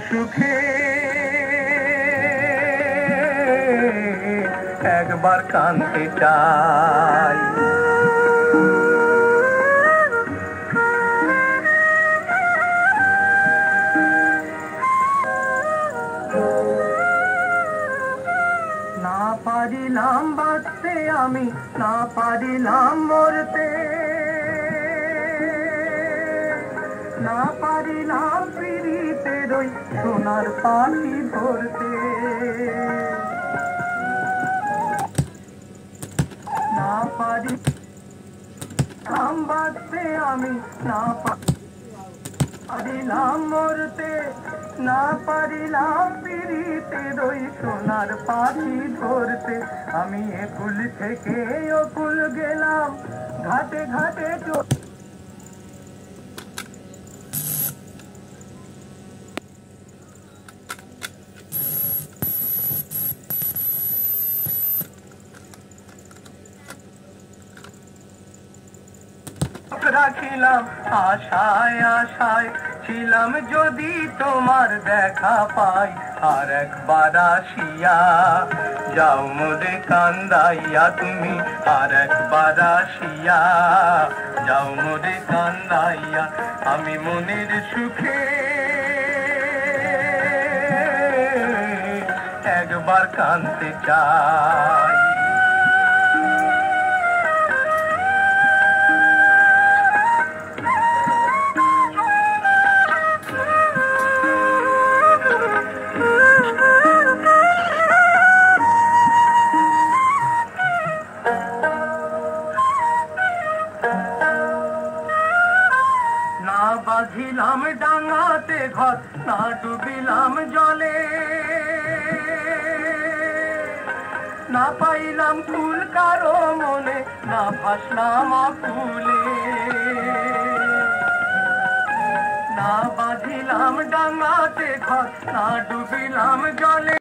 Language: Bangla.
সুখে একবার কাঁদতে চাই। না পারিলাম বাঁচতে আমি, না পারিলাম মরতে, না পারিলাম পিরিতের ওই সোনার পাখি ধরতে। না পারিলাম বাঁচতে আমি, না পারিলাম মরতে, না পারিলাম পিরিতের ওই সোনার পাখি ধরতে। আমি একুল থেকে অকুল গেলাম, ঘাটে ঘাটে রাখিলাম আশায় আশায় ছিলাম যদি তোমার দেখা পাই। আর একবার আসিয়া যাও মোরে কান্দাইয়া তুমি, আর একবার আসিয়া যাও মোরে কান্দাইয়া। আমি মনের সুখে একবার কাঁদতে চাই। না বাঁধিলাম ডাঙাতে ঘর, না ডুবিলাম জলে, না পাইলাম ফুল কারো মনে, না ভাসলাম আকুলে। না বাঁধিলাম ডাঙাতে ঘর, না ডুবিলাম জলে।